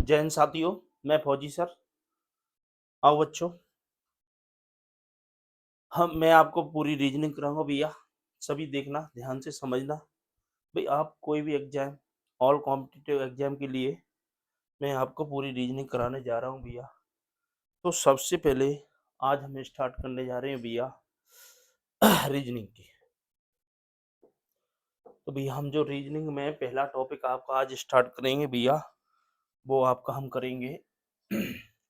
जय हिंद साथियों, मैं फौजी सर। आओ बच्चों, मैं आपको पूरी रीजनिंग कराऊंगा भैया। सभी देखना, ध्यान से समझना। भाई आप कोई भी एग्जाम, ऑल कॉम्पिटिटिव एग्जाम के लिए मैं आपको पूरी रीजनिंग कराने जा रहा हूँ भैया। तो सबसे पहले आज हम स्टार्ट करने जा रहे हैं भैया रीजनिंग की। तो भैया हम जो रीजनिंग में पहला टॉपिक आपका आज स्टार्ट करेंगे भैया, वो आपका हम करेंगे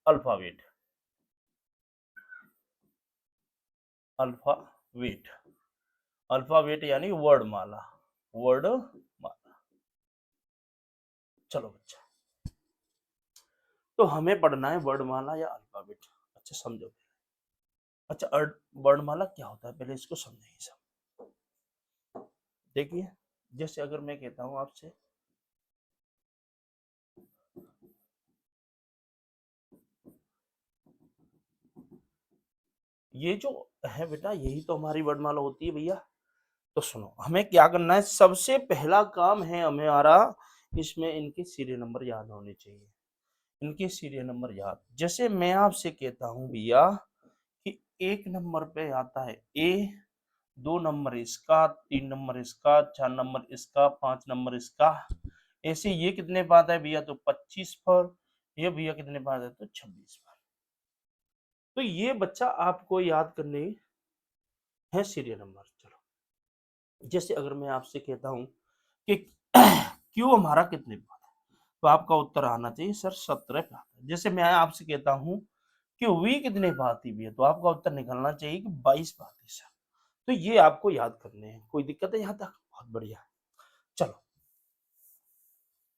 अल्फाबेट। अल्फाबेट अल्फाबेट यानी वर्णमाला। वर्णमाला। चलो बच्चा, तो हमें पढ़ना है वर्णमाला या अल्फाबेट। अच्छा समझो। अच्छा वर्णमाला क्या होता है पहले इसको समझेंगे सब। देखिए, जैसे अगर मैं कहता हूं आपसे ये जो है बेटा, यही तो हमारी वर्णमाला होती है भैया। तो सुनो, हमें क्या करना है। सबसे पहला काम है हमारा, इसमें इनके सीरियल नंबर याद होने चाहिए। इनके सीरियल नंबर याद, जैसे मैं आपसे कहता हूं भैया कि एक नंबर पे आता है ए, 2 नंबर इसका, 3 नंबर इसका, 4 नंबर इसका, 5 नंबर इसका। ऐसे ये कितने पे आता है भैया? तो 25 पर। ये भैया कितने पे आता है? तो 26 पर। तो ये बच्चा आपको याद करने है सीरियल नंबर। चलो, जैसे अगर मैं आपसे कहता हूं कि क्यू हमारा कितने पे आता है, तो आपका उत्तर आना चाहिए सर 17 पे आता है। जैसे मैं आपसे कहता हूं कि वी कितने पे आती है, तो आपका उत्तर निकलना चाहिए कि 22 पे आती है सर। तो ये आपको याद करने हैं। कोई दिक्कत है यहाँ तक? बहुत बढ़िया। चलो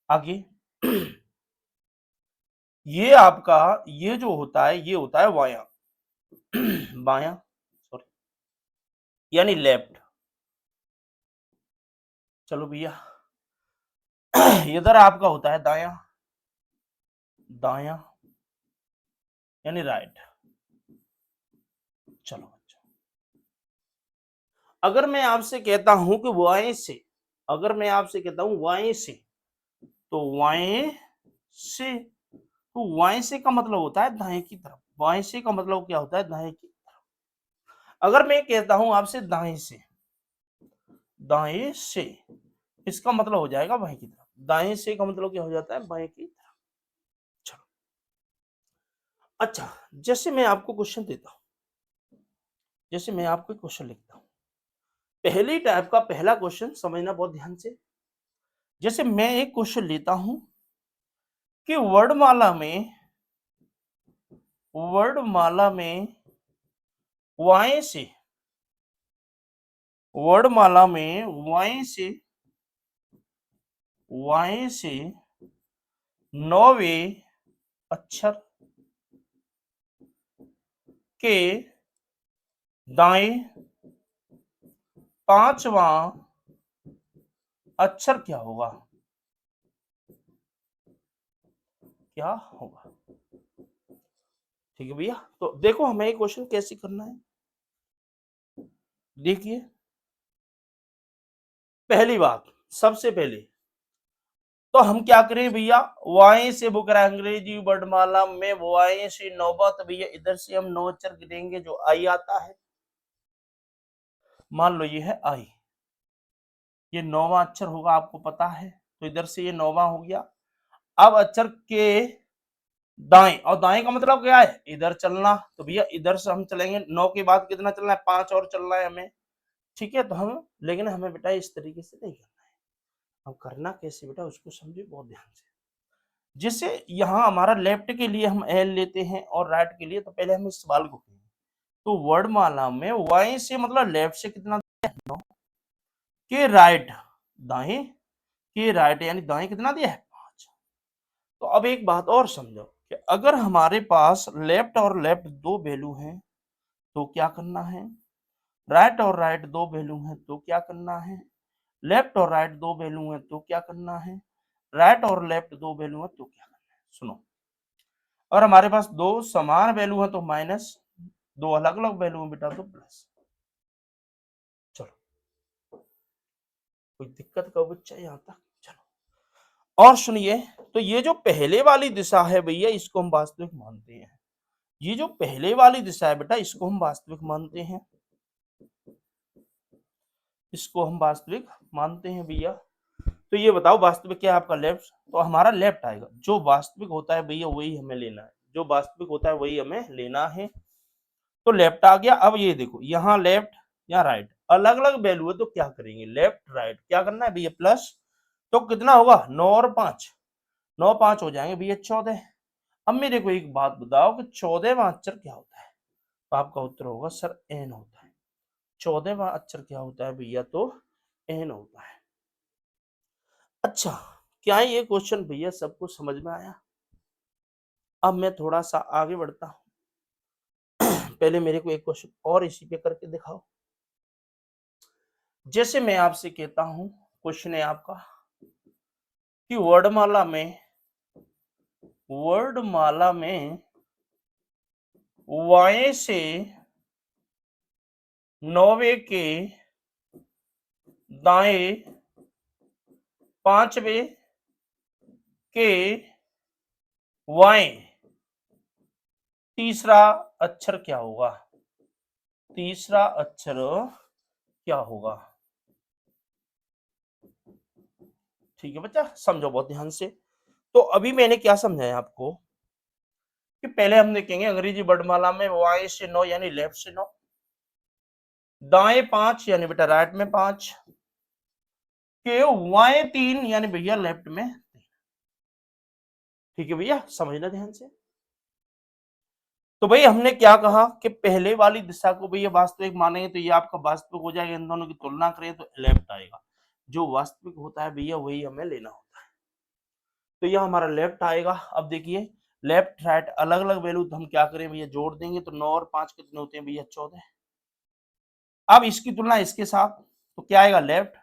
आगे ये आपका, ये जो होता है ये होता है वाया बाया, सॉरी, यानी लेफ्ट। चलो भैया इधर आपका होता है दाया, दाया यानी राइट। चलो बच्चों, अगर मैं आपसे कहता हूं कि वाए से, अगर मैं आपसे कहता हूं वाए से, तो वाए से, तो वाए से का मतलब होता है दाएं की तरफ। वाए से का मतलब क्या होता है? दाएं की तरफ। अगर मैं कहता हूं आपसे दाएं से, दाएं से, इसका मतलब हो जाएगा बाएं की तरफ। दाएं से का मतलब क्या हो जाता है? बाएं की तरफ। चलो अच्छा, जैसे मैं आपको क्वेश्चन देता हूं, जैसे मैं आपको क्वेश्चन लिखता हूं, पहली टाइप का पहला क्वेश्चन समझना बहुत ध्यान से। जैसे मैं एक क्वेश्चन लेता हूं कि वर्णमाला में, वर्णमाला में वाएं से, वर्णमाला में वाएं से, वाएं से 9वें अक्षर के दाएं 5वां अक्षर क्या होगा? क्या होगा? ठीक है भैया, तो देखो हमें ये क्वेश्चन कैसे करना है। देखिए, पहली बात, सबसे पहले तो हम क्या करें भैया, वाई से बुक रहा अंग्रेजी वर्णमाला में वाई से 9वां, तो भैया इधर से हम 9 अक्षर गिनेंगे जो आई आता है। मान लो ये है आई, ये 9वां अक्षर होगा, आपको पता है। तो इधर से ये 9वां हो गया। अब अक्षर के दाएं, और दाएं का मतलब क्या है? इधर चलना। तो भैया इधर से हम चलेंगे, 9 के बाद कितना चलना है? 5 और चलना है हमें। ठीक है, तो हम, लेकिन हमें बेटा इस तरीके से नहीं करना है। हम करना कैसे बेटा, उसको समझिए बहुत ध्यान से। जैसे यहाँ हमारा लेफ्ट के लिए हम एल लेते हैं और राइट के लिए, तो पहले हम इस सवाल को करेंगे। तो वर्णमाला में वाई से मतलब लेफ्ट से कितना दिया है? 9 के राइट, दाएं के राइट यानी दाएं कितना दिया है? 5। तो अब एक बात और समझो कि अगर हमारे पास लेफ्ट और लेफ्ट दो वैल्यू हैं तो क्या करना है? राइट और राइट दो वैल्यू हैं तो क्या करना है? लेफ्ट और राइट दो वैल्यू हैं तो क्या करना है? राइट और लेफ्ट दो वैल्यू है तो क्या करना है? सुनो, और हमारे पास दो समान वैल्यू है तो माइनस, दो अलग अलग वैल्यू है बेटा तो प्लस। चलो, कोई दिक्कत का बच्चा यहाँ तक? चलो और सुनिए, तो ये जो पहले वाली दिशा है भैया इसको हम वास्तविक मानते हैं। ये जो पहले वाली दिशा है बेटा इसको हम वास्तविक मानते हैं, इसको हम वास्तविक मानते हैं भैया। तो ये बताओ वास्तविक क्या है आपका? लेफ्ट। तो हमारा लेफ्ट आएगा। जो वास्तविक होता है भैया वही हमें लेना है, जो वास्तविक होता है वही हमें लेना है। तो लेफ्ट आ गया। अब ये देखो यहाँ लेफ्ट यहाँ राइट, अलग अलग वैल्यू है तो क्या करेंगे? लेफ्ट राइट क्या करना है भैया? प्लस। तो कितना होगा? 9 और 5, 9 5 हो जाएंगे भैया 14। अब मेरे को एक बात बताओ कि 14वां अक्षर क्या होता है? तो आपका उत्तर होगा सर एन होता है। 14वां अक्षर क्या होता है भैया? तो एन होता है। अच्छा, क्या ये क्वेश्चन भैया सबको समझ में आया? अब मैं थोड़ा सा आगे बढ़ता हूं। पहले मेरे को एक क्वेश्चन और इसी पे करके दिखाओ। जैसे मैं आपसे कहता हूं, क्वेश्चन है आपका कि वर्णमाला में वाय से 9वें के दाएं 5वें के वाय तीसरा अक्षर क्या होगा? तीसरा अक्षर क्या होगा? ठीक है बच्चा, समझो बहुत ध्यान से। तो अभी मैंने क्या समझाया आपको कि पहले हम देखेंगे अंग्रेजी वर्णमाला में वाई से 9 यानी लेफ्ट से 9, दाएं 5 यानी बेटा राइट में 5, के वाई 3 यानी भैया लेफ्ट में 3। ठीक है भैया, समझना ध्यान से। तो भाई हमने क्या कहा कि पहले वाली दिशा को भैया वास्तविक मानेंगे तो ये आपका वास्तविक हो जाएगा। इन दोनों की तुलना करें तो लेफ्ट आएगा। जो वास्तविक होता है भैया वही हमें लेना होता है। तो यह हमारा लेफ्ट आएगा। अब देखिए लेफ्ट राइट अलग अलग वैल्यू, तो हम क्या करें भैया? जोड़ देंगे। तो 9 और 5 कितने होते हैं भैया? 14। अब इसकी तुलना इसके साथ, तो क्या आएगा? लेफ्ट।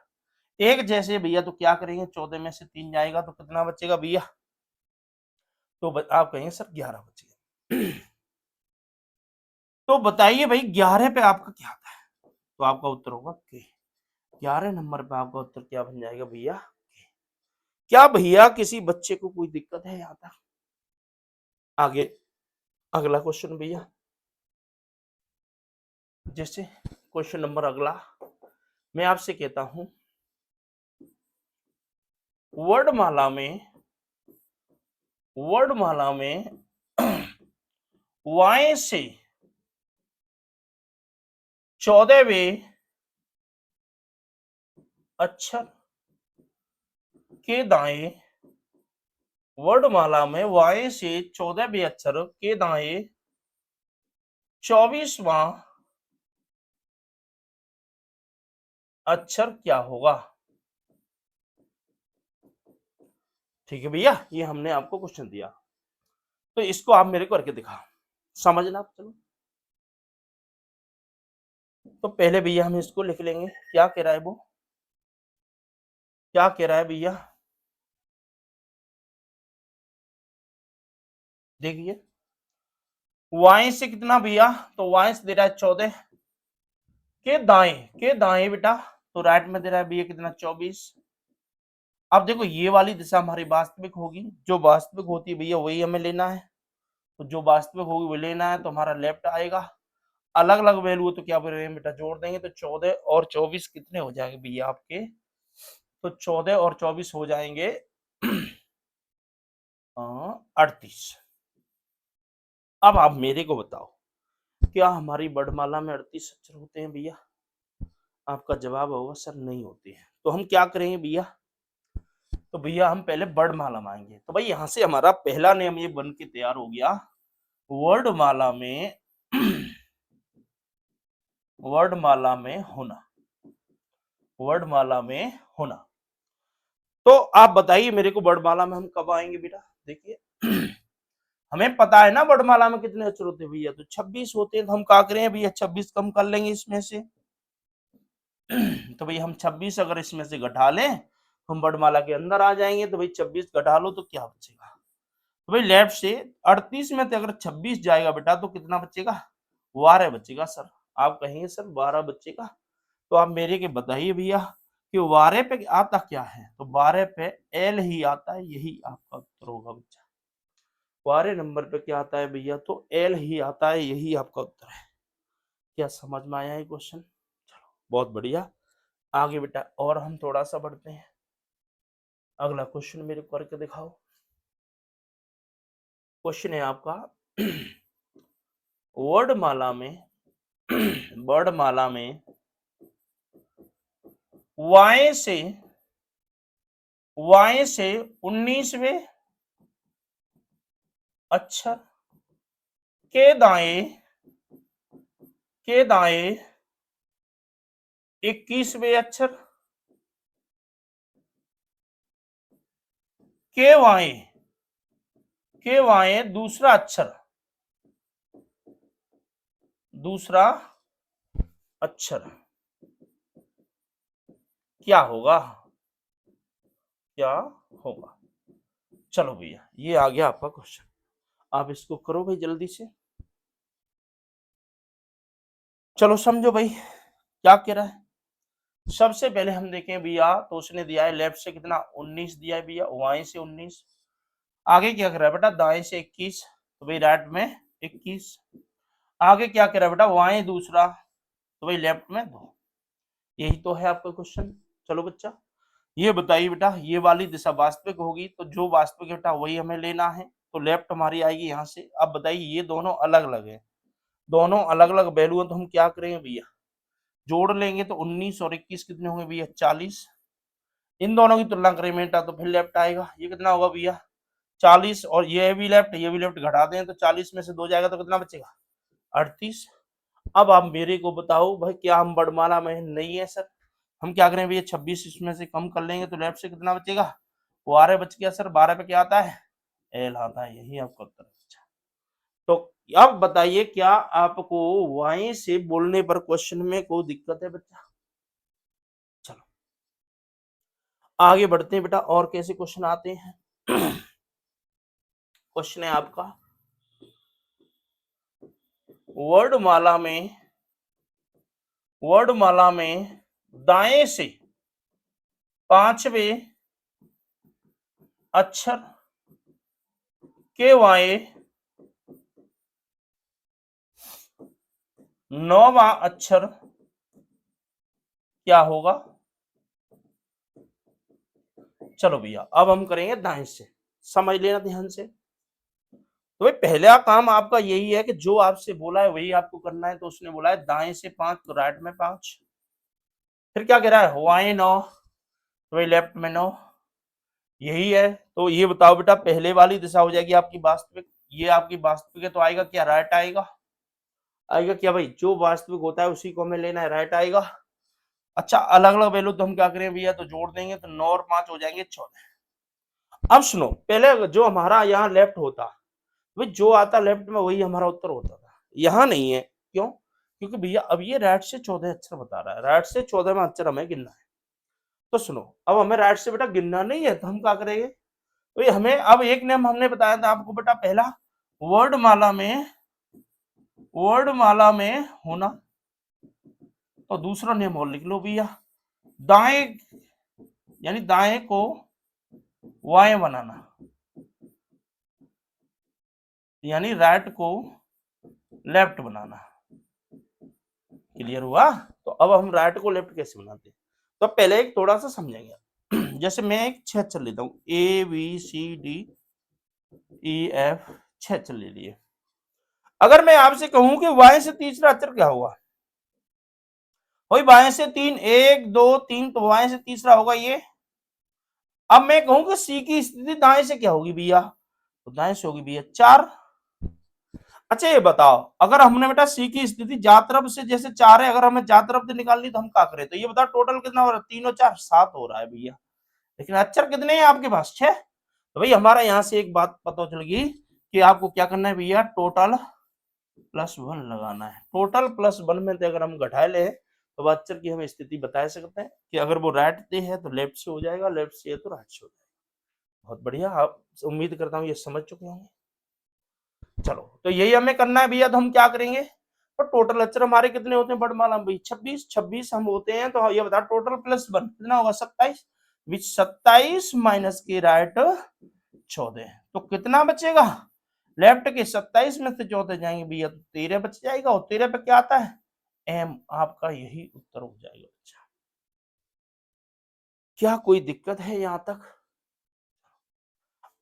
एक जैसे भैया तो क्या करेंगे? 14 में से 3 जाएगा तो कितना बचेगा भैया? तो आप कहेंगे सर 11 बचेगा। तो बताइए भाई 11 पे आपका क्या आता है? तो आपका उत्तर होगा के। 11 नंबर पे आपका उत्तर क्या बन जाएगा भैया? क्या भैया किसी बच्चे को कोई दिक्कत है यहाँ तक? आगे अगला क्वेश्चन भैया, जैसे क्वेश्चन नंबर अगला मैं आपसे कहता हूं वर्णमाला में वाय से 14वें अक्षर के दाएं, वर्णमाला में वाय से 14वें अक्षर के दाएं 24वां अक्षर क्या होगा? ठीक है भैया, ये हमने आपको क्वेश्चन दिया, तो इसको आप मेरे को करके दिखा, समझना। चलो तो पहले भैया हम इसको लिख लेंगे। क्या कह रहा है वो? क्या कह रहा है भैया? देखिए वाई से कितना भैया? तो वाई से दे रहा है 14 के दाएं बेटा, तो राइट में दे रहा है भैया कितना? 24। अब देखो ये वाली दिशा हमारी वास्तविक होगी। जो वास्तविक होती है भैया वही हमें लेना है। तो जो वास्तविक होगी वो लेना है, तो हमारा लेफ्ट आएगा। अलग अलग वैल्यू तो क्या बोल रहे हैं बेटा? जोड़ देंगे। तो 14 और 24 कितने हो जाएंगे भैया आपके? तो 14 और 24 हो जाएंगे 38। अब आप मेरे को बताओ क्या हमारी वर्णमाला में 38 अक्षर होते हैं भैया? आपका जवाब होगा सर नहीं होते हैं। तो हम क्या करेंगे भैया? तो भैया हम पहले वर्णमाला में आएंगे। तो भाई यहां से हमारा पहला नियम ये बन के तैयार हो गया, वर्णमाला में वर्णमाला में होना, वर्णमाला में होना। तो आप बताइए मेरे को वर्णमाला में हम कब आएंगे बेटा? देखिए हमें पता है ना वर्णमाला में कितने अक्षर होते हैं भैया? तो 26 होते हैं। तो हम क्या करें भैया? 26 कम कर लेंगे इसमें से। तो भाई हम 26 अगर इसमें से घटा लें तो हम वर्णमाला के अंदर आ जाएंगे। तो भाई 26 घटा लो तो क्या बचेगा? तो भाई लेफ्ट से 38 में से अगर 26 जाएगा बेटा तो कितना बचेगा? 12 बचेगा सर। आप कहेंगे सर 12 बचेगा। तो आप मेरे के बताइए भैया कि 12 पे आता क्या है? तो 12 पे एल ही आता है। यही आपका उत्तर उत्तर होगा बच्चा। 12 नंबर पे क्या आता है भैया, तो एल ही आता है, यही आपका उत्तर है। क्या समझ में आया है क्वेश्चन? चलो बहुत बढ़िया, आगे बेटा और हम थोड़ा सा बढ़ते हैं। अगला क्वेश्चन मेरे को करके दिखाओ। क्वेश्चन है आपका वर्णमाला में वर्णमाला में वाय से 19वें अक्षर के दाएं 21वें अक्षर के वाएं दूसरा अक्षर क्या होगा? चलो भैया ये आ गया आपका क्वेश्चन, आप इसको करो भाई जल्दी से। चलो समझो भाई क्या कह रहा है। सबसे पहले हम देखें भैया, तो उसने दिया है लेफ्ट से कितना 19 दिया है भैया, वाई से 19। आगे क्या कर रहा है बेटा, दाएं से 21, तो भाई राइट में 21। आगे क्या कर रहा है बेटा, वाई दूसरा, तो भाई लेफ्ट में 2। यही तो है आपका क्वेश्चन। चलो बच्चा ये बताइए बेटा, ये वाली दिशा वास्तविक होगी, तो जो वास्तविक है बेटा वही हमें लेना है, तो लेफ्ट हमारी आएगी यहाँ से। अब बताइए ये दोनों अलग अलग है, दोनों अलग अलग वैल्यू है, तो हम क्या करेंगे भैया, जोड़ लेंगे, तो 19 और 21 कितने होंगे भैया, 40। इन दोनों की तुलना करें बेटा तो फिर लेफ्ट आएगा, ये कितना होगा भैया 40, और ये भी लेफ्ट घटा दें तो 40 में से 2 जाएगा तो कितना बचेगा 38। अब आप मेरे को बताओ भाई, क्या हम वर्णमाला में नहीं है सर, हम क्या करें भैया 26 इसमें से कम कर लेंगे तो लेफ्ट से कितना बचेगा, 12 बच गया सर। 12 पे क्या आता है, एल आता है, यही आपका उत्तर है। तो अब बताइए क्या आपको वाई से बोलने पर क्वेश्चन में कोई दिक्कत है बच्चा? चलो आगे बढ़ते हैं बेटा, और कैसे क्वेश्चन आते हैं। क्वेश्चन है आपका वर्णमाला में दाएं से 5वें अक्षर के वाए 9वां अक्षर क्या होगा? चलो भैया अब हम करेंगे दाएं से, समझ लेना ध्यान से। तो भाई पहला काम आपका यही है कि जो आपसे बोला है वही आपको करना है। तो उसने बोला है दाएं से 5 तो राइट में 5। फिर क्या कह रहा है, वाई 9 तो भाई लेफ्ट में 9, यही है। तो ये बताओ बेटा पहले वाली दिशा हो जाएगी आपकी वास्तविक, ये आपकी वास्तविक है, तो आएगा क्या, राइट आएगा क्या भाई, जो वास्तविक होता है उसी को हमें लेना है, राइट आएगा। अच्छा अलग अलग वैल्यू तो हम क्या करें भैया, तो जोड़ देंगे, तो 9 और 5 हो जाएंगे 14। अब सुनो, पहले जो हमारा यहाँ लेफ्ट होता, भाई जो आता लेफ्ट में वही हमारा उत्तर होता था, यहाँ नहीं है। क्यों? क्योंकि भैया अब ये राइट से 14 अक्षर बता रहा है, राइट से 14 में अक्षर हमें गिनना है। तो सुनो, अब हमें राइट से बेटा गिनना नहीं है, तो हम क्या करेंगे, तो हमें अब एक नियम हमने बताया था आपको बेटा, पहला वर्णमाला में होना, तो दूसरा नियम और लिख लो भैया, दाएं यानी दाएं को वाएं बनाना, यानी राइट को लेफ्ट बनाना। क्लियर हुआ? तो अब हम राइट को लेफ्ट कैसे बनाते हैं, तो पहले एक थोड़ा सा समझेंगे। जैसे मैं एक 6 अक्षर लेता हूँ, A B C D E F, 6 अक्षर ले लिए। अगर मैं आपसे कहूं कि वाई से तीसरा अक्षर क्या हुआ, वही बाएं से 3, 1 2 3, तो वाएं से तीसरा होगा ये। अब मैं कहूं कि सी की स्थिति दाएं से क्या होगी भैया, तो दाएं से होगी भैया 4। अच्छा ये बताओ, अगर हमने बेटा सी की स्थिति जा तरफ से जैसे 4 है, अगर हमें जा तरफ से निकालनी तो हम क्या करें, तो ये बताओ टोटल कितना हो रहा है, 3 और 4 7 हो रहा है भैया, लेकिन अक्षर कितने हैं आपके पास 6। तो भाई हमारा यहाँ से एक बात पता चल गई कि आपको क्या करना है भैया, टोटल +1 लगाना है। टोटल +1 में अगर हम घटाए ले तो अक्षर की हम स्थिति बता सकते हैं कि अगर वो राइट से है तो लेफ्ट से हो जाएगा, लेफ्ट से है तो राइट से हो जाएगा। बहुत बढ़िया, आप उम्मीद करता हूँ ये समझ चुके होंगे। चलो तो यही हमें करना है भैया, तो हम क्या करेंगे, तो टोटल अक्षर हमारे कितने होते हैं वर्णमाला में भाई 26 हम होते हैं, तो ये बता टोटल +1 कितना होगा 27, 27 माइनस के राइट 14। तो कितना बचेगा, लेफ्ट के 27 में से 14 जाएंगे भैया तो 13 बच जाएगा, और 13 पे क्या आता है, एम। आपका यही उत्तर हो जाएगा बच्चा। क्या कोई दिक्कत है यहां तक?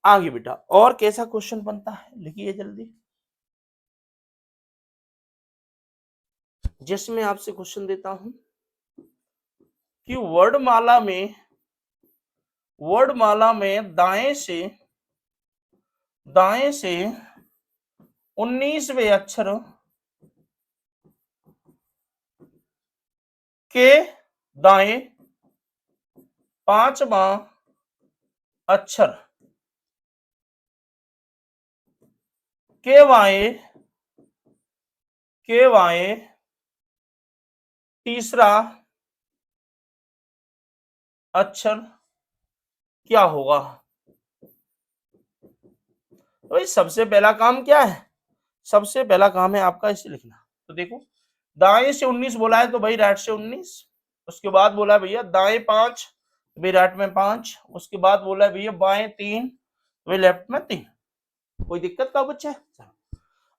आगे बेटा और कैसा क्वेश्चन बनता है, लिखिए जल्दी। जिसमें आपसे क्वेश्चन देता हूं कि वर्डमाला में दाएं से 19वें अक्षर के दाएं 5वां अक्षर के बाएं तीसरा अक्षर क्या होगा। तो भाई सबसे पहला काम क्या है, सबसे पहला काम है आपका इसे लिखना। तो देखो दाएं से 19 बोला है तो भाई राइट से 19, उसके बाद बोला है भैया दाएं 5, भाई राइट में 5, उसके बाद बोला है भैया बाएं 3, भाई लेफ्ट में 3। कोई दिक्कत का बच्चा है?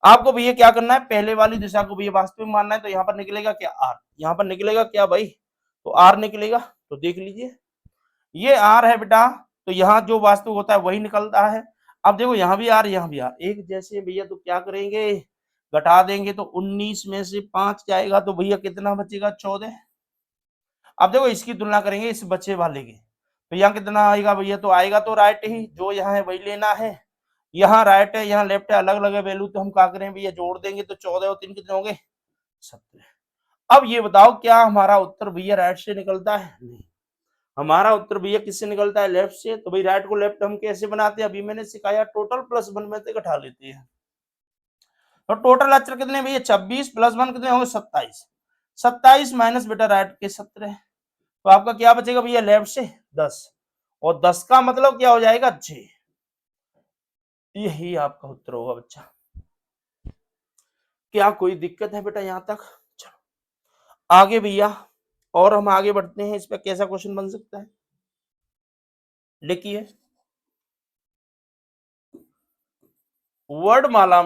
आपको भैया क्या करना है, पहले वाली दिशा को भैया वास्तविक मानना है। तो यहाँ पर निकलेगा क्या, आर। यहाँ पर निकलेगा क्या भाई, तो आर निकलेगा। तो देख लीजिए ये आर है बेटा, तो यहाँ जो वास्तविक होता है वही निकलता है। अब देखो यहाँ भी आर, यहाँ भी आर एक जैसे भैया, तो क्या करेंगे, घटा देंगे तो 19 में से 5 जाएगा तो भैया कितना बचेगा, 14। अब देखो इसकी तुलना करेंगे इस बचे वाले की, तो यहाँ कितना आएगा भैया, तो आएगा तो राइट ही, जो यहाँ है वही लेना है। यहाँ राइट है यहाँ लेफ्ट है, अलग अलग है वैल्यू, तो हम क्या करें भैया जोड़ देंगे तो 14 और 3 कितने होंगे, 17। अब ये बताओ क्या हमारा उत्तर भैया राइट से निकलता है, नहीं, हमारा उत्तर भैया किससे निकलता है, लेफ्ट से। तो भाई राइट को लेफ्ट हम कैसे बनाते हैं, अभी मैंने सिखाया, टोटल प्लस 1 में से घटा लेते हैं। तो टोटल अक्षर कितने भैया, 26 प्लस 1 कितने होंगे, 27। 27 माइनस बेटा राइट के 17, तो आपका क्या बचेगा भैया, लेफ्ट से 10, और 10 का मतलब क्या हो जाएगा, 6। यही आपका उत्तर होगा बच्चा। क्या कोई दिक्कत है बेटा यहां तक? चलो आगे भैया और हम आगे बढ़ते हैं, इस पर कैसा क्वेश्चन बन सकता है, लिखिए। वर्डमाला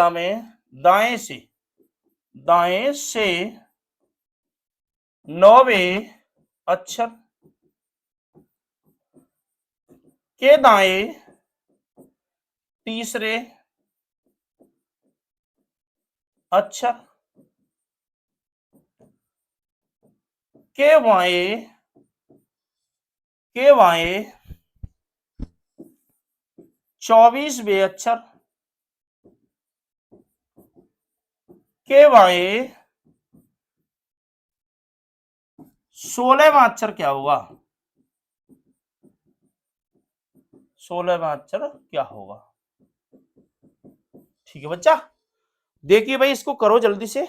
में दाएं से 9वें अक्षर के दाएं तीसरे अक्षर के बाएं 24वें अक्षर के बाएं 16वां अक्षर क्या होगा, 16वां अक्षर क्या होगा। ठीक है बच्चा, देखिए भाई इसको करो जल्दी से,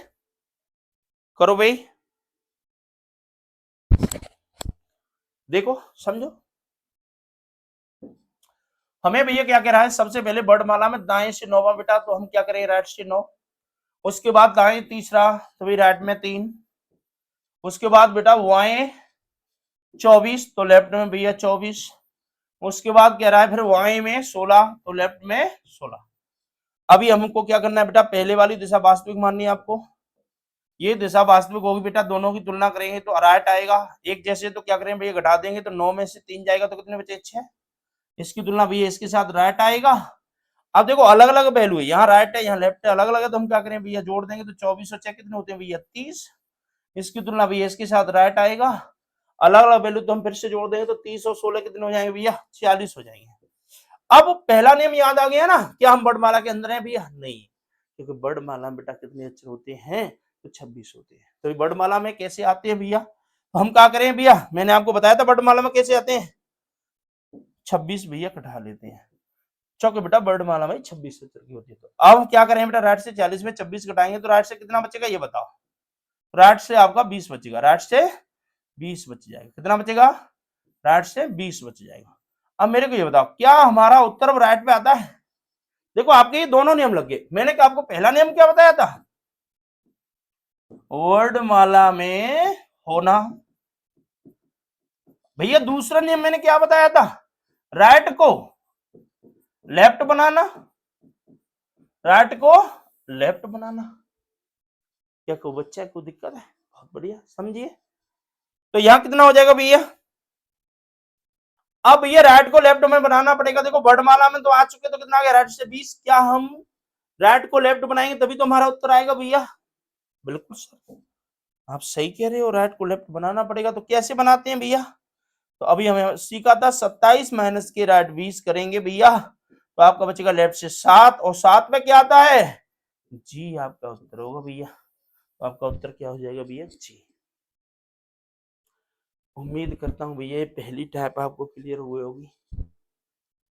करो भाई, देखो समझो। हमें भैया क्या कह रहा है, सबसे पहले वर्णमाला में दाएं से 9वां बेटा, तो हम क्या करेंगे, राइट से 9, उसके बाद दाएं तीसरा, तो भाई राइट में 3, उसके बाद बेटा वाएं 24, तो लेफ्ट में भैया 24, उसके बाद कह रहा है फिर वाएं में 16, तो लेफ्ट में 16। अभी हमको क्या करना है बेटा, पहले वाली दिशा वास्तविक माननी है आपको, ये दिशा वास्तविक होगी बेटा, दोनों की तुलना करेंगे तो राइट आएगा एक जैसे, तो क्या करेंगे भैया घटा देंगे तो 9 में से 3 जाएगा तो कितने बचे, 6। इसकी तुलना भैया इसके साथ राइट आएगा। अब देखो अलग अलग वैल्यू है, यहाँ राइट है यहाँ लेफ्ट है, अलग अलग है, तो हम क्या करें भैया जोड़ देंगे तो 24 और 6 कितने होते हैं भैया, 30। इसकी तुलना भैया इसके साथ राइट आएगा, अलग अलग वैल्यू तो हम फिर से जोड़ देंगे तो 30 और 16 कितने हो जाएंगे भैया, 46 हो जाएंगे। अब पहला नियम याद आ गया ना, क्या हम वर्णमाला के अंदर है भैया, नहीं, क्योंकि वर्णमाला में बेटा कितने अक्षर होते हैं, तो 26 होते हैं। तो वर्णमाला में कैसे आते हैं भैया, तो हम क्या करें भैया, मैंने आपको बताया था वर्णमाला में कैसे आते हैं, 26 भैया कटा लेते हैं, चौके बेटा वर्णमाला में 26 अक्षर की होती है। तो अब क्या करें बेटा, राइट से 40 में 26 घटाएंगे तो राइट से कितना बचेगा ये बताओ, राइट से आपका 20 बचेगा, राइट से 20 बच जाएगा, कितना बचेगा, राइट से 20 बच जाएगा। अब मेरे को ये बताओ क्या हमारा उत्तर अब राइट पे आता है, देखो आपके ये दोनों नियम लग गए। मैंने क्या आपको पहला नियम क्या बताया था, वर्णमाला में होना, भैया दूसरा नियम मैंने क्या बताया था, राइट को लेफ्ट बनाना, राइट को लेफ्ट बनाना। क्या को बच्चा को दिक्कत है? बहुत बढ़िया, समझिए। तो यहां कितना हो जाएगा भैया, अब ये राइट को लेफ्ट में बनाना पड़ेगा। देखो वर्णमाला में तो आ चुके, तो कितना आ गया, राइट से 20। क्या हम राइट को लेफ्ट बनाएंगे तभी तो हमारा उत्तर आएगा भैया? बिल्कुल सर, आप सही कह रहे हो, राइट को लेफ्ट बनाना पड़ेगा। तो कैसे बनाते हैं भैया? तो अभी हमें सीखा था 27 माइनस के राइट 20 करेंगे भैया, तो आपका बचेगा लेफ्ट से 7, और 7 में क्या आता है, जी आपका उत्तर होगा भैया। तो आपका उत्तर क्या हो जाएगा भैया, जी। उम्मीद करता हूँ भैया ये पहली टाइप आपको क्लियर हुई होगी।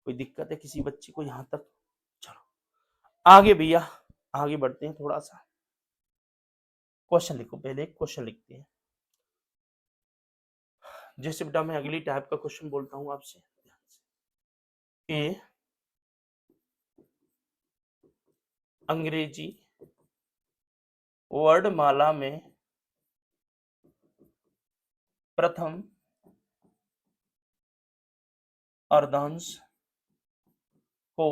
कोई दिक्कत है किसी बच्चे को यहाँ तक? चलो आगे भैया, आगे बढ़ते हैं। थोड़ा सा क्वेश्चन लिखो, पहले एक क्वेश्चन लिखते हैं। जैसे बेटा मैं अगली टाइप का क्वेश्चन बोलता हूँ आपसे कि अंग्रेजी वर्णमाला में प्रथम अर्धांश को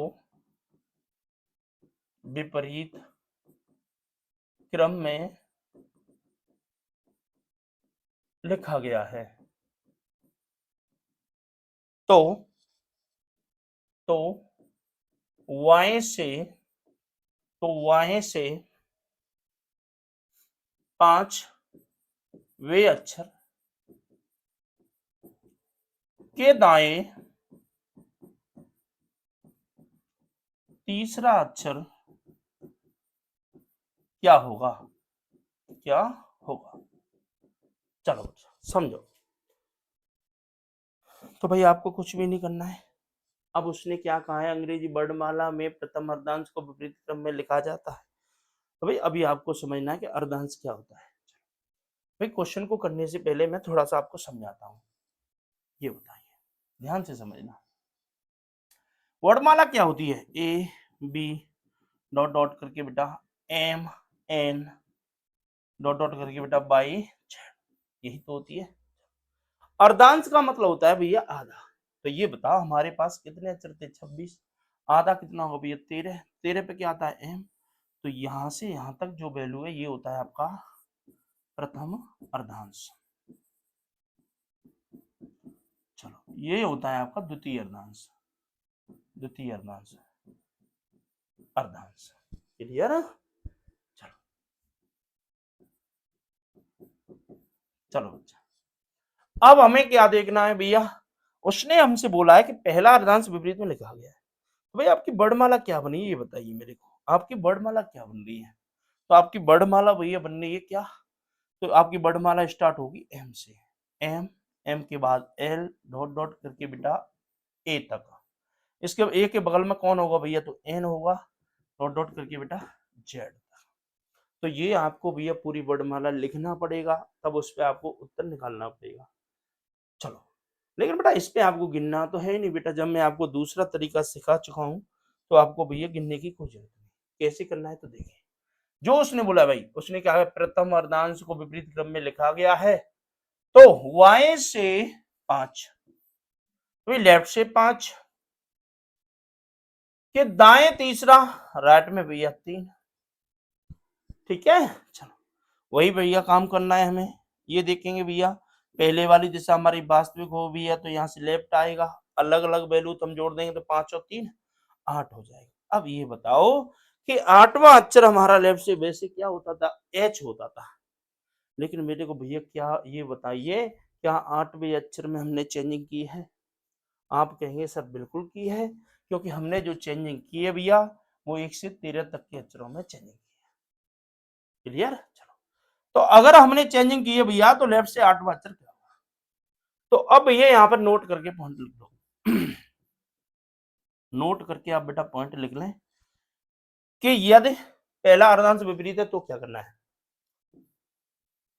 विपरीत क्रम में लिखा गया है। तो वाय से, तो वाय से 5 वे अक्षर के दाएं तीसरा अक्षर क्या होगा, क्या होगा? चलो समझो। तो भाई आपको कुछ भी नहीं करना है। अब उसने क्या कहा है, अंग्रेजी वर्णमाला में प्रथम अर्धांश को विपरीत क्रम में लिखा जाता है। तो भाई अभी आपको समझना है कि अर्धांश क्या होता है। भाई क्वेश्चन को करने से पहले मैं थोड़ा सा आपको समझाता हूँ, ये बताइए, ध्यान से समझना। वर्णमाला क्या होती है, ए बी डॉट डॉट करके बेटा एम एन डॉट डॉट करके बेटा बाई जेड, यही तो होती है। अर्धांश का मतलब होता है भैया आधा। तो ये बताओ हमारे पास कितने अक्षर थे, 26, आधा कितना होगा भैया 13, 13 पे क्या आता है एम। तो यहां से यहां तक जो वैल्यू है ये होता है आपका प्रथम अर्धांश। चलो ये होता है आपका द्वितीय अर्धांश, द्वितीय अर्धांश, अर्धांश। क्लियर? चलो चलो बच्चा, अब हमें क्या देखना है भैया, उसने हमसे बोला है कि पहला अर्धांश विपरीत में लिखा गया है। तो भाई आपकी वर्णमाला क्या बनी ये बताइए मेरे को, आपकी वर्णमाला क्या बन रही है? तो आपकी वर्णमाला भैया बन रही है क्या, तो आपकी वर्णमाला स्टार्ट होगी एम से, एम, एम के बाद एल डॉट डॉट करके बेटा ए तक। इसके ए के बगल में कौन होगा भैया, तो एन होगा, डॉट डॉट करके बेटा जेड। तो ये आपको भैया पूरी वर्णमाला लिखना पड़ेगा, तब उस पर आपको उत्तर निकालना पड़ेगा। चलो लेकिन बेटा इस पे आपको गिनना तो है नहीं बेटा, जब मैं आपको दूसरा तरीका सिखा चुका हूं तो आपको भैया गिनने की कोई जरूरत नहीं। कैसे करना है तो देखिए, जो उसने बोला भाई, उसने क्या है, प्रथम अर्धांश को विपरीत क्रम में लिखा गया है। तो y से 5, तो लेफ्ट से 5 के दाएं तीसरा, राइट में भैया 3। ठीक है, चलो वही भैया काम करना है हमें। ये देखेंगे भैया पहले वाली दिशा हमारी वास्तविक हो भैया, तो यहाँ से लेफ्ट आएगा, अलग अलग वैल्यू तो हम जोड़ देंगे तो 5 और 3 8 हो जाएगा। अब ये बताओ कि 8वां अक्षर हमारा लेफ्ट से वैसे क्या होता था, एच होता था। लेकिन मेरे को भैया क्या ये बताइए, क्या 8वें अक्षर में हमने चेंजिंग की है? आप कहेंगे सर बिल्कुल की है, क्योंकि हमने जो चेंजिंग की है भैया वो 1 से 13 तक के अक्षरों में चेंजिंग की है। क्लियर? चलो, तो अगर हमने चेंजिंग की है भैया तो लेफ्ट से 8वां अक्षर क्या होगा? तो अब ये यहाँ पर नोट करके पॉइंट लिख लो। नोट करके आप बेटा पॉइंट लिख लें कि यदि पहला अर्धांश विपरीत है तो क्या करना है,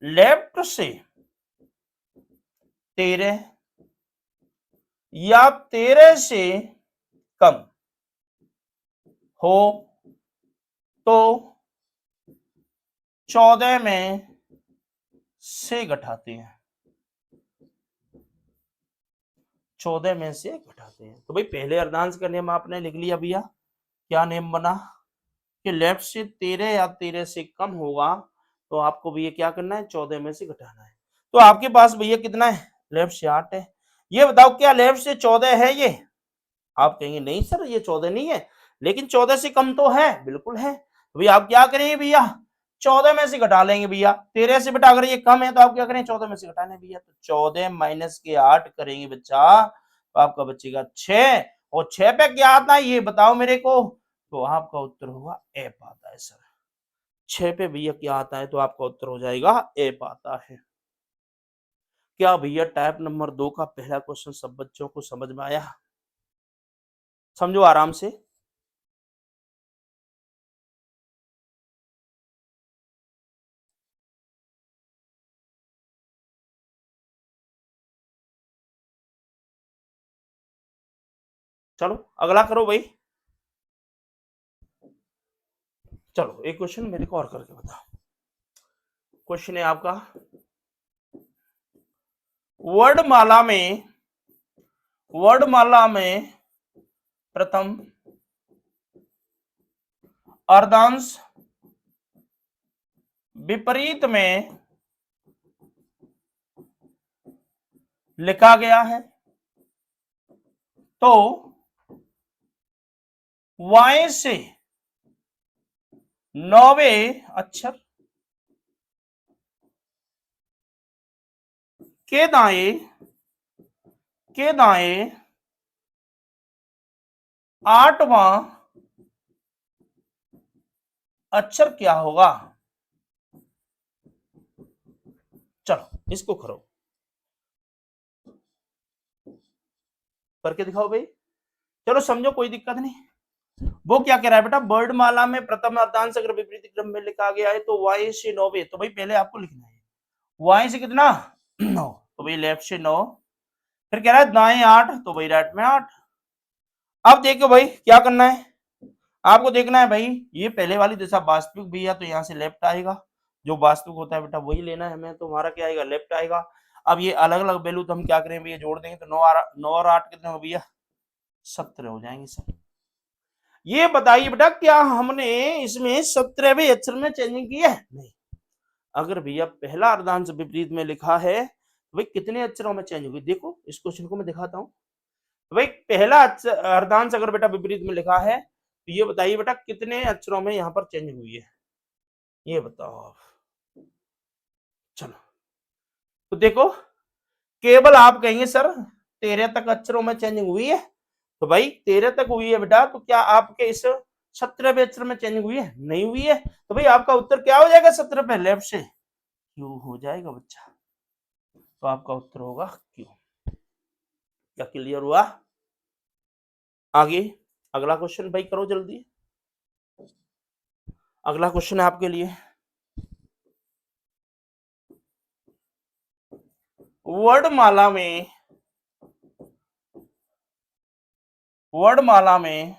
लेफ्ट से 13 या 13 से कम हो तो 14 में से घटाते हैं। 14 में से घटाते हैं। तो भाई पहले अर्धांश का नियम आपने लिख लिया भैया, क्या नियम बना कि लेफ्ट से 13 या 13 से कम होगा तो आपको भैया क्या करना है, 14 में से घटाना है। तो आपके पास भैया कितना है, लेफ्ट से 8 है। ये बताओ क्या लेफ्ट से 14 है ये? आप कहेंगे नहीं सर ये 14 नहीं है, लेकिन 14 से कम तो है, बिल्कुल है। तो भैया आप क्या करेंगे भैया, 14 में से घटा लेंगे भैया, 13 से बेटा अगर ये कम है तो आप क्या करें, 14 में से घटाने भैया। तो 14 माइनस के 8 करेंगे बच्चा, तो आपका बचेगा 6, और 6 पे क्या आता है ये बताओ मेरे को। तो आपका उत्तर होगा एप आता है सर। 6 पे भैया क्या आता है, तो आपका उत्तर हो जाएगा एप आता है। क्या भैया टाइप नंबर 2 का पहला क्वेश्चन सब बच्चों को समझ में आया? समझो आराम से। चलो अगला करो भाई। चलो एक क्वेश्चन मेरे को और करके बताओ। क्वेश्चन है आपका, वर्णमाला में प्रथम अर्धांश विपरीत में लिखा गया है तो Y से 9वें अक्षर के दाएं 8वां अक्षर क्या होगा? चलो इसको करो, करके दिखाओ भाई। चलो समझो कोई दिक्कत नहीं। वो क्या कह रहा है बेटा, वर्णमाला में प्रथम अर्धांश अगर विपरीत क्रम में लिखा गया है तो Y से 9वें, तो भाई पहले आपको लिखना है Y से कितना 9, तो भाई लेफ्ट से 9, फिर कह रहा है दाएं 8, तो भाई राइट में 8। अब देखो भाई क्या करना है, आपको देखना है भाई ये पहले वाली दिशा वास्तविक भैया, तो यहाँ से लेफ्ट आएगा, जो वास्तविक होता है बेटा वही लेना है हमें, तो हमारा क्या आएगा, लेफ्ट आएगा। अब ये अलग अलग वैल्यू तो हम क्या करेंगे भैया, जोड़ देंगे, तो 9 और 8 कितने हो भैया, 17 हो जाएंगे सर। ये बताइए बेटा क्या हमने इसमें 17वें अक्षर में चेंजिंग की है? नहीं। अगर भैया पहला अर्धांश विपरीत में लिखा है तो भाई कितने अक्षरों में चेंज होगी, देखो इस क्वेश्चन को मैं दिखाता हूँ। भाई पहला अर्धांश अगर बेटा विपरीत में लिखा है तो ये बताइए बेटा कितने अक्षरों में यहाँ पर चेंज हुई है, ये बताओ आप। चलो तो देखो, केवल आप कहेंगे सर 13 तक अक्षरों में चेंजिंग हुई है, तो भाई 13 तक हुई है बेटा, तो क्या आपके इस 17वें अक्षर में चेंजिंग हुई है? नहीं हुई है। तो भाई आपका उत्तर क्या हो जाएगा, 17 पे लेफ्ट से क्यू हो जाएगा बच्चा, तो आपका उत्तर होगा क्यू। क्या क्लियर हुआ? आगे अगला क्वेश्चन भाई करो जल्दी। अगला क्वेश्चन है आपके लिए, वर्णमाला में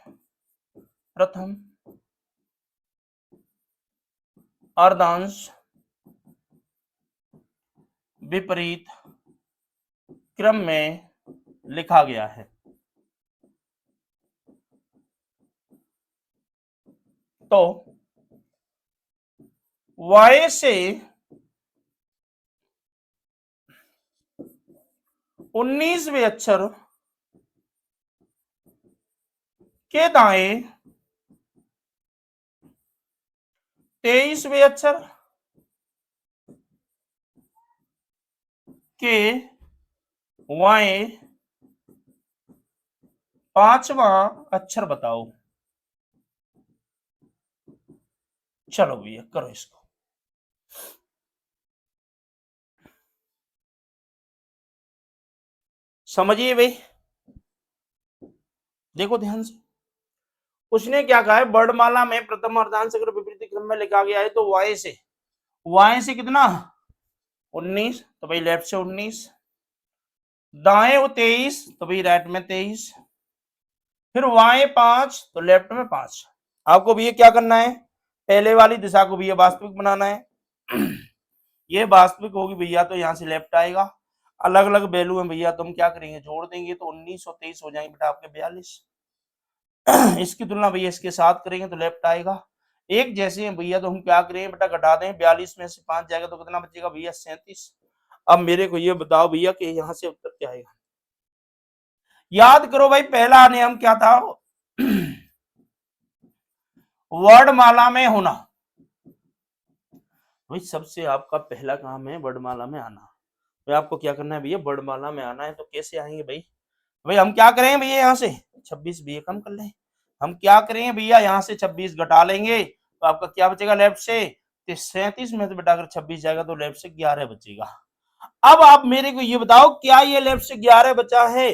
प्रथम अर्धांश विपरीत क्रम में लिखा गया है तो Y से 19वें अक्षर के दाएं 23वें अक्षर के Y 5वां अक्षर बताओ। चलो भैया करो इसको। समझिए भाई, देखो ध्यान से, उसने क्या कहा है, वर्णमाला में प्रथम अर्धांश अगर विपरीत क्रम में लिखा गया है तो Y से कितना 19, तो भाई लेफ्ट से 19, दाएं वो 23, तो भाई राइट में 23, फिर Y 5, तो लेफ्ट में 5। आपको भैया क्या करना है, पहले वाली दिशा को भैया वास्तविक बनाना है। ये वास्तविक होगी भैया, तो यहां से लेफ्ट आएगा। अलग अलग वैल्यू है भैया, तुम क्या करेंगे जोड़ देंगे तो 19 और 23 हो जाएंगे बेटा आपके 42। इसकी तुलना भैया इसके साथ करेंगे तो लेफ्ट आएगा। एक जैसे हैं भैया तो हम क्या करेंगे बेटा घटा दें, 42 में से 5 जाएगा तो कितना बचेगा भैया 37। अब मेरे को ये बताओ भैया कि यहाँ से उत्तर क्या आएगा। याद करो भाई पहला नियम क्या था, वर्णमाला में होना। भाई सबसे आपका पहला काम है वर्णमाला में आना। तो आपको क्या करना है भैया वर्णमाला में आना है, तो कैसे आएंगे भाई। भाई हम क्या करेंगे भैया यहाँ से 26 भैया कम कर लें, हम क्या करेंगे भैया यहाँ से 26 घटा लेंगे तो आपका क्या बचेगा लेफ्ट से 37 में से बेटा अगर 26 जाएगा तो लेफ्ट से 11 बचेगा। अब आप मेरे को ये बताओ क्या ये लेफ्ट से 11 बचा है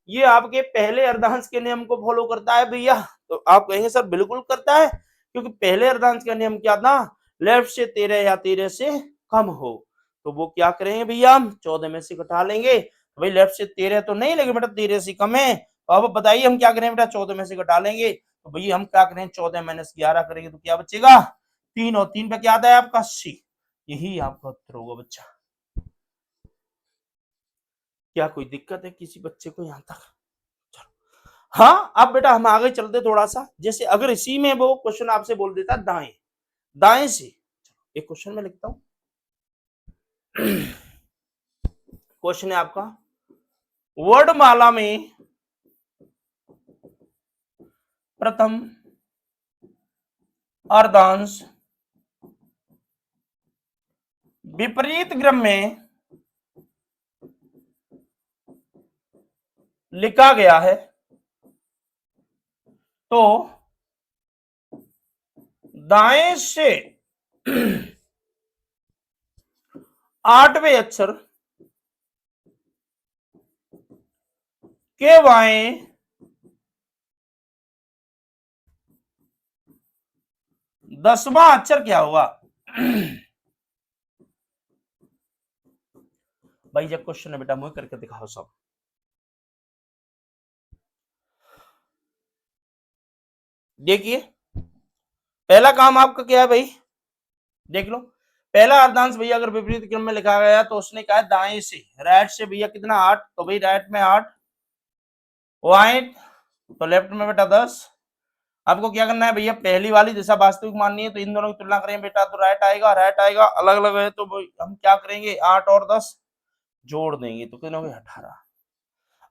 ये आपके पहले अर्धांश के नियम को फॉलो करता है भैया। तो आप कहेंगे सर बिल्कुल करता है, क्योंकि पहले अर्धांश का नियम क्या था, लेफ्ट से 13 या 13 से कम हो। तो वो क्या करेंगे भैया हम 14 में से घटा लेंगे। भाई लेफ्ट से 13 तो नहीं लेकिन बेटा 13 से कम है, तो अब बताइए हम क्या करें बेटा 14 में से घटा लेंगे। तो भैया हम क्या करें 14 माइनस 11 करेंगे तो क्या बचेगा 3, और 3 पे क्या आता है आपका 80। यही आपका उत्तर होगा बच्चा। क्या कोई दिक्कत है किसी बच्चे को यहाँ तक। हाँ अब बेटा हम आगे चलते थोड़ा सा, जैसे अगर इसी में वो क्वेश्चन आपसे बोल देता दाएं दाएं से, एक क्वेश्चन में लिखता हूं। क्वेश्चन है आपका वर्णमाला में प्रथम अर्धांश विपरीत क्रम में लिखा गया है, तो दाएं से 8वें अक्षर के बाएं 10वां अक्षर क्या हुआ। भाई जब क्वेश्चन है बेटा मुझे करके दिखाओ सब। देखिए पहला काम आपका क्या है भाई, देख लो पहला अर्धांश भैया अगर विपरीत क्रम में लिखा गया तो उसने कहा दाएं से, राइट से भैया कितना 8, तो भाई राइट में 8, वाइट तो लेफ्ट में बेटा 10। आपको क्या करना है भैया पहली वाली दिशा वास्तविक माननी है तो इन दोनों की तुलना करें बेटा तो राइट आएगा, राइट आएगा, अलग अलग है तो हम क्या करेंगे 8 और 10 जोड़ देंगे तो कितने हो गए 18।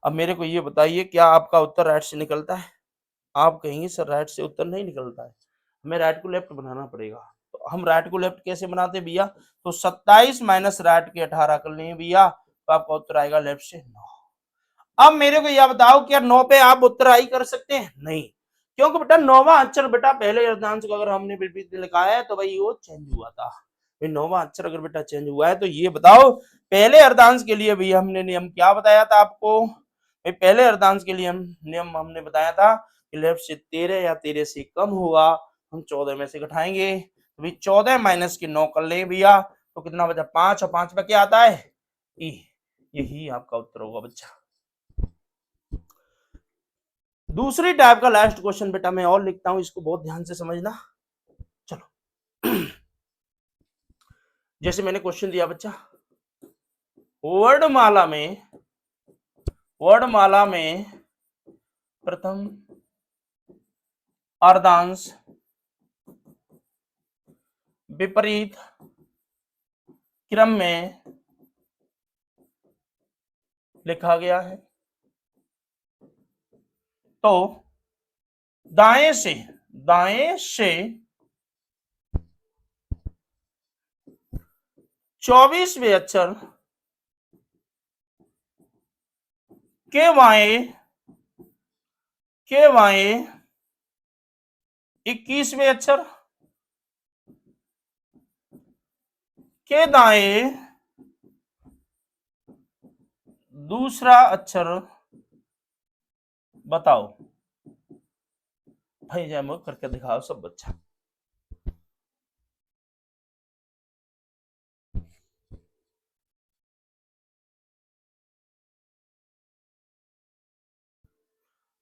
अब मेरे को ये बताइए क्या आपका उत्तर राइट से निकलता है। आप कहेंगे सर राइट से उत्तर नहीं निकलता है, हमें राइट को लेफ्ट बनाना पड़ेगा। तो हम राइट को लेफ्ट कैसे बनाते हैं भैया, तो 27 माइनस राइट के 18 कर लेंगे भैया तो आपका उत्तर आएगा लेफ्ट से 9। अब मेरे को यह बताओ क्या 9 पे आप उत्तराई कर सकते हैं, नहीं, क्योंकि बेटा 9वां अक्षर बेटा पहले अर्धांश को अगर हमने विपरीत लिखा है तो भाई वो चेंज हुआ था। 9वां अक्षर अगर बेटा चेंज हुआ है तो ये बताओ पहले अर्धांश के लिए भैया हमने नियम क्या बताया था आपको, भाई पहले अर्धांश के लिए नियम हमने बताया था कि लेफ्ट से 13 या 13 से कम हुआ हम 14 में से घटाएंगे, तो भाई 14 माइनस के 9 कर ले भैया तो कितना बचा 5, और 5 पे क्या आता है ई, यही आपका उत्तर होगा बच्चा। दूसरी टाइप का लास्ट क्वेश्चन बेटा मैं और लिखता हूं, इसको बहुत ध्यान से समझना। चलो जैसे मैंने क्वेश्चन दिया बच्चा वर्णमाला में प्रथम अर्धांश विपरीत क्रम में लिखा गया है, तो दाएं से 24वें अक्षर के बाएं 21वें अक्षर के दाएं दूसरा अक्षर बताओ। भाई जय मुझे करके दिखाओ सब बच्चा।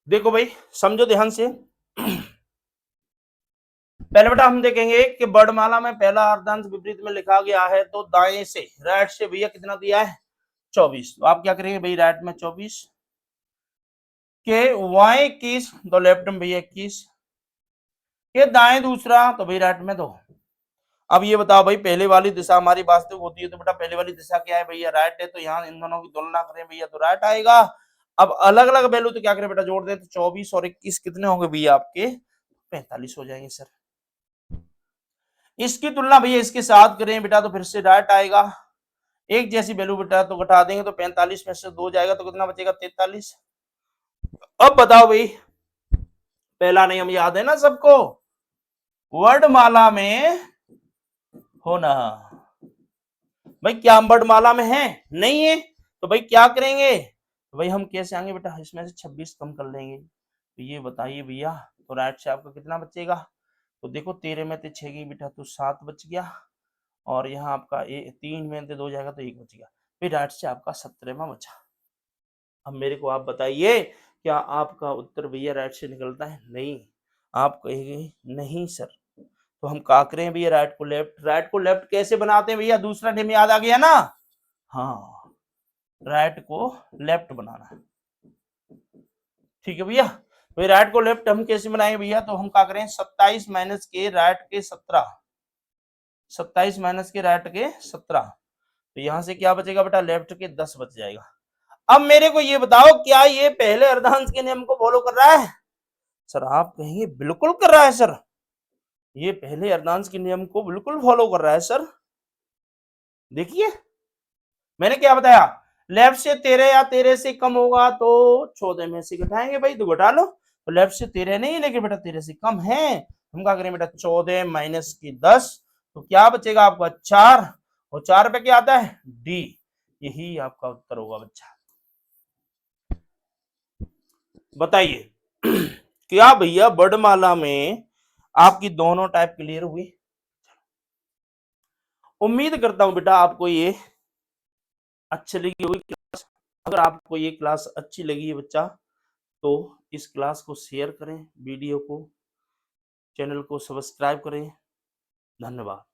देखो भाई समझो ध्यान से। पहले बेटा हम देखेंगे कि वर्णमाला में पहला अर्धांश विपरीत में लिखा गया है तो दाएं से, राइट से भैया कितना दिया है 24। तो आप क्या करेंगे भाई, राइट में 24 के y 21 तो लेफ्ट में भैया 21 के दाएं दूसरा तो भाई राइट में 2। अब ये बताओ भाई, पहले वाली दिशा हमारी वास्तविक होती है तो बेटा पहले वाली दिशा क्या है भैया, राइट है, तो यहाँ इन दोनों की तुलना करें भैया तो राइट आएगा। अब अलग अलग वैल्यू तो क्या करें बेटा, जोड़ दें तो 24 और 21 कितने होंगे भैया आपके 45 हो जाएंगे सर। इसकी तुलना भैया इसके साथ करें बेटा तो फिर से राइट आएगा। एक जैसी वैल्यू बेटा तो घटा देंगे तो 45 में से 2 जाएगा तो कितना बचेगा 43। अब बताओ भाई, पहला नियम याद है ना सबको, वर्णमाला में होना। भाई क्या हम वर्णमाला में है, नहीं है, तो भाई क्या करेंगे, तो भाई हम कैसे आएंगे बेटा, इसमें से 26 कम कर लेंगे। तो ये बताइए भैया, तो राइट से आपका कितना बचेगा, तो देखो 13 में से 6 गई बेटा तो 7 बच गया, और यहाँ आपका 3 में से 2 जाएगा तो 1 बच गया, फिर राइट से आपका 17वां बचा। अब मेरे को आप बताइए, क्या आपका उत्तर भैया राइट से निकलता है, नहीं। आप कहेंगे नहीं सर, तो हम क्या करें भैया, राइट को लेफ्ट। राइट को लेफ्ट कैसे बनाते हैं भैया, दूसरा नियम याद आ गया ना, हाँ, राइट को लेफ्ट बनाना, ठीक है भैया। तो राइट को लेफ्ट हम कैसे बनाएंगे भैया, तो हम क्या करें, 27 माइनस के राइट के 17, 27 माइनस के राइट के 17, तो यहां से क्या बचेगा बेटा, लेफ्ट के 10 बच जाएगा। अब मेरे को ये बताओ, क्या ये पहले अर्धांश के नियम को फॉलो कर रहा है, सर आप कहेंगे बिल्कुल कर रहा है सर, ये पहले अर्धांश के नियम को बिल्कुल फॉलो कर रहा है सर। देखिए मैंने क्या बताया, लेफ्ट से 13 या 13 से कम होगा तो 14 में से घटाएंगे भाई, तो घटा लो, तो लेफ्ट से 13 नहीं लेकिन बेटा 13 से कम है, हम क्या करें बेटा 14 माइनस की 10, तो क्या बचेगा आपका 4, और 4 पे क्या आता है डी, यही आपका उत्तर होगा बच्चा। बताइए क्या भैया वर्णमाला में आपकी दोनों टाइप क्लियर हुई। उम्मीद करता हूं बेटा आपको ये अच्छी लगी होगी क्लास। अगर आपको ये क्लास अच्छी लगी है बच्चा, तो इस क्लास को शेयर करें, वीडियो को, चैनल को सब्सक्राइब करें। धन्यवाद।